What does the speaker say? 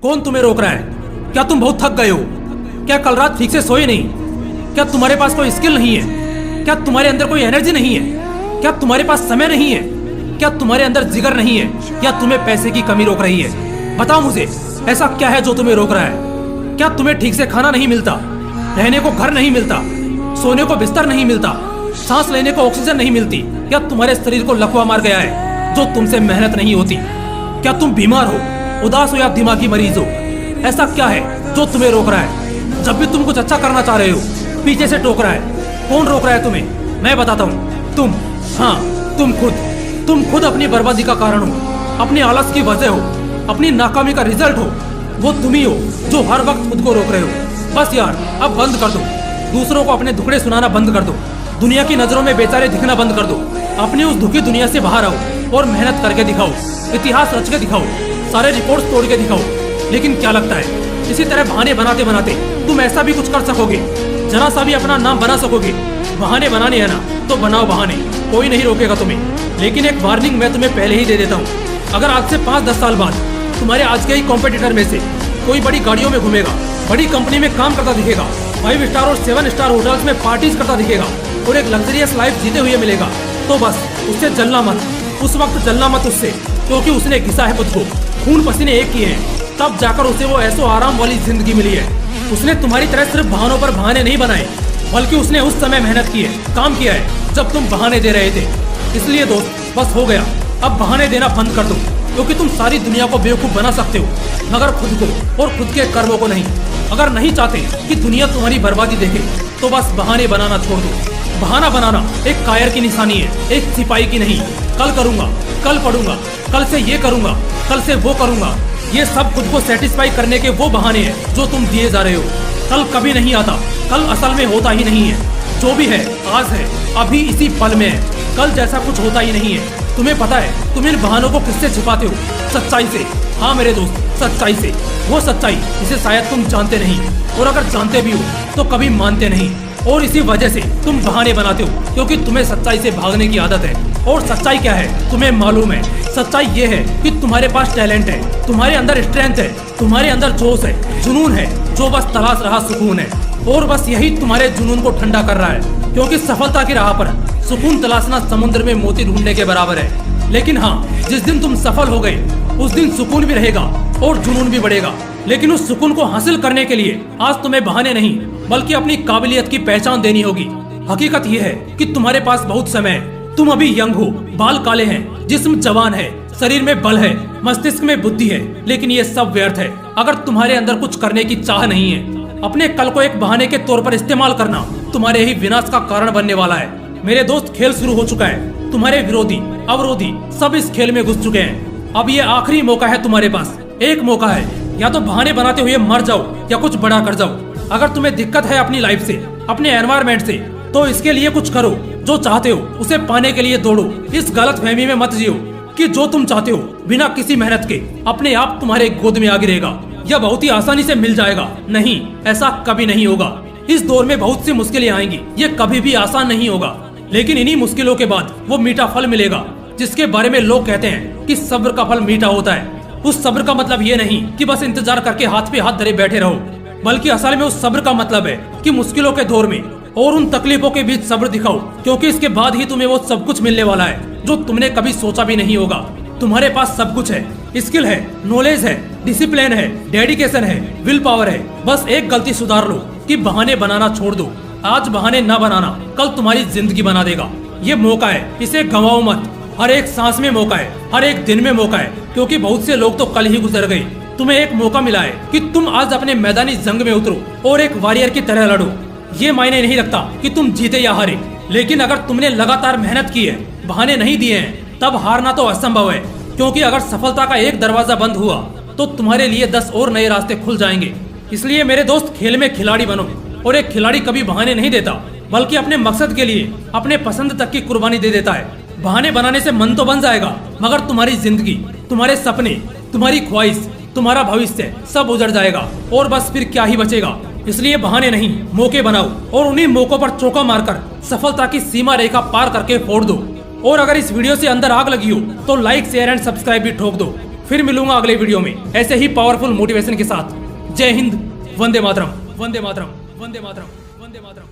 कौन तुम्हें रोक रहा है? क्या तुम बहुत थक गए हो? क्या कल रात ठीक से सोए नहीं? क्या तुम्हारे पास कोई स्किल नहीं है? क्या तुम्हारे अंदर कोई एनर्जी नहीं है? क्या तुम्हारे पास समय नहीं है? क्या तुम्हारे अंदर जिगर नहीं है? या तुम्हें पैसे की कमी रोक रही है? बताओ मुझे, ऐसा क्या है जो तुम्हें रोक रहा है? क्या तुम्हें ठीक से खाना नहीं मिलता, रहने को घर नहीं मिलता, सोने को बिस्तर नहीं मिलता, सांस लेने को ऑक्सीजन नहीं मिलती? या तुम्हारे शरीर को लकवा मार गया है जो तुमसे मेहनत नहीं होती? क्या तुम बीमार हो, उदास हो या दिमागी मरीज हो? ऐसा क्या है जो तुम्हें रोक रहा है? जब भी तुम कुछ अच्छा करना चाह रहे हो, पीछे से टोक रहा है। कौन रोक रहा है तुम्हें? मैं बताता हूँ, तुम। हाँ, तुम खुद अपनी बर्बादी का कारण हो, अपनी आलस की वजह हो, अपनी नाकामी का रिजल्ट हो। वो तुम ही हो जो हर वक्त खुद को रोक रहे हो। बस यार, अब बंद कर दो। दूसरों को अपने दुखड़े सुनाना बंद कर दो। दुनिया की नजरों में बेचारे दिखना बंद कर दो। अपनी उस दुखी दुनिया से बाहर आओ और मेहनत करके दिखाओ, इतिहास रच के दिखाओ, सारे रिकॉर्ड तोड़ के दिखाओ। लेकिन क्या लगता है, इसी तरह बहाने बनाते बनाते तुम ऐसा भी कुछ कर सकोगे? जरा सा भी अपना नाम बना सकोगे? बहाने बनाने हैं ना, तो बनाओ बहाने, कोई नहीं रोकेगा तुम्हें। लेकिन एक वार्निंग मैं तुम्हें पहले ही दे देता हूँ। अगर आज से 5-10 साल बाद तुम्हारे आज के ही कॉम्पिटिटर में से कोई बड़ी गाड़ियों में घूमेगा, बड़ी कंपनी में काम करता दिखेगा, 5 स्टार और 7 स्टार होटल्स में पार्टीज करता दिखेगा और एक लग्जरियस लाइफ जीते हुए मिलेगा, तो बस उससे जलना मत। उस वक्त जलना मत उससे, क्योंकि उसने घिसा है खुद को, खून पसीने एक किए हैं, तब जाकर उसे वो ऐसो आराम वाली जिंदगी मिली है। उसने तुम्हारी तरह सिर्फ बहानों पर बहाने नहीं बनाए, बल्कि उसने उस समय मेहनत की है, काम किया है जब तुम बहाने दे रहे थे। इसलिए दोस्त, बस हो गया, अब बहाने देना बंद कर दो, क्योंकि तुम सारी दुनिया को बेवकूफ बना सकते हो, मगर खुद को और खुद के कर्मों को नहीं। अगर नहीं चाहते कि दुनिया तुम्हारी बर्बादी देखे, तो बस बहाने बनाना छोड़ दो। बहाना बनाना एक कायर की निशानी है, एक सिपाही की नहीं। कल करूंगा, कल पढ़ूंगा, कल से ये करूंगा, कल से वो करूंगा, ये सब खुद को सेटिस्फाई करने के वो बहाने हैं जो तुम दिए जा रहे हो। कल कभी नहीं आता, कल असल में होता ही नहीं है। जो भी है आज है, अभी इसी पल में है। कल जैसा कुछ होता ही नहीं है। तुम्हें पता है तुम इन बहानों को किससे छिपाते हो? सच्चाई से। हाँ मेरे दोस्त, सच्चाई से। वो सच्चाई जिसे शायद तुम जानते नहीं, और अगर जानते भी हो तो कभी मानते नहीं। और इसी वजह से तुम बहाने बनाते हो, क्योंकि तुम्हें सच्चाई से भागने की आदत है। और सच्चाई क्या है तुम्हें मालूम है? सच्चाई ये है कि तुम्हारे पास टैलेंट है, तुम्हारे अंदर स्ट्रेंथ है, तुम्हारे अंदर जोश है, जुनून है, जो बस तलाश रहा सुकून है। और बस यही तुम्हारे जुनून को ठंडा कर रहा है, क्योंकि सफलता की राह पर सुकून तलाशना समुद्र में मोती ढूंढने के बराबर है। लेकिन हाँ, जिस दिन तुम सफल हो गए, उस दिन सुकून भी रहेगा और जुनून भी बढ़ेगा। लेकिन उस सुकून को हासिल करने के लिए आज तुम्हें बहाने नहीं, बल्कि अपनी काबिलियत की पहचान देनी होगी। हकीकत यह है कि तुम्हारे पास बहुत समय है। तुम अभी यंग हो, बाल काले हैं, जिस्म जवान है, शरीर में बल है, मस्तिष्क में बुद्धि है, लेकिन ये सब व्यर्थ है अगर तुम्हारे अंदर कुछ करने की चाह नहीं है। अपने कल को एक बहाने के तौर पर इस्तेमाल करना तुम्हारे ही विनाश का कारण बनने वाला है। मेरे दोस्त, खेल शुरू हो चुका है। तुम्हारे विरोधी, अवरोधी सब इस खेल में घुस चुके हैं। अब ये आखिरी मौका है तुम्हारे पास। एक मौका है, या तो बहाने बनाते हुए मर जाओ या कुछ बड़ा कर जाओ। अगर तुम्हें दिक्कत है अपनी लाइफ से, अपने एनवायरमेंट से, तो इसके लिए कुछ करो। जो चाहते हो उसे पाने के लिए दौड़ो। इस गलत फहमी में मत जियो कि जो तुम चाहते हो बिना किसी मेहनत के अपने आप तुम्हारे गोद में आ गिरेगा या बहुत ही आसानी से मिल जाएगा। नहीं, ऐसा कभी नहीं होगा। इस दौर में बहुत सी मुश्किलें आएंगी, ये कभी भी आसान नहीं होगा। लेकिन इन्हीं मुश्किलों के बाद वो मीठा फल मिलेगा, जिसके बारे में लोग कहते हैं कि सब्र का फल मीठा होता है। उस सब्र का मतलब ये नहीं कि बस इंतजार करके हाथ पे हाथ धरे बैठे रहो, बल्कि असल में उस सब्र का मतलब है कि मुश्किलों के दौर में और उन तकलीफों के बीच सब्र दिखाओ, क्योंकि इसके बाद ही तुम्हें वो सब कुछ मिलने वाला है जो तुमने कभी सोचा भी नहीं होगा। तुम्हारे पास सब कुछ है, स्किल है, नॉलेज है, डिसिप्लिन है, डेडिकेशन है, विल पावर है। बस एक गलती सुधार लो कि बहाने बनाना छोड़ दो। आज बहाने न बनाना कल तुम्हारी जिंदगी बना देगा। ये मौका है, इसे गंवाओ मत। हर एक सांस में मौका है, हर एक दिन में मौका है, क्योंकि बहुत से लोग तो कल ही गुजर गए। तुम्हें एक मौका मिला है कि तुम आज अपने मैदानी जंग में उतरो और एक वॉरियर की तरह लड़ो। ये मायने नहीं रखता कि तुम जीते या हारे, लेकिन अगर तुमने लगातार मेहनत की है, बहाने नहीं दिए हैं, तब हारना तो असंभव है। क्योंकि अगर सफलता का एक दरवाजा बंद हुआ तो तुम्हारे लिए 10 और नए रास्ते खुल जाएंगे। इसलिए मेरे दोस्त, खेल में खिलाड़ी बनो। और एक खिलाड़ी कभी बहाने नहीं देता, बल्कि अपने मकसद के लिए अपने पसंद तक की कुर्बानी दे देता है। बहाने बनाने से मन तो बन जाएगा, मगर तुम्हारी जिंदगी, तुम्हारे सपने, तुम्हारी ख्वाहिश, तुम्हारा भविष्य सब उजड़ जाएगा और बस फिर क्या ही बचेगा। इसलिए बहाने नहीं, मौके बनाओ और उन्हीं मौकों पर चौका मारकर सफलता की सीमा रेखा पार करके फोड़ दो। और अगर इस वीडियो से अंदर आग लगी हो तो लाइक, शेयर एंड सब्सक्राइब भी ठोक दो। फिर मिलूंगा अगले वीडियो में ऐसे ही पावरफुल मोटिवेशन के साथ। जय हिंद, वंदे मातरम, वंदे मातरम, वंदे मातरम, वंदे मातरम।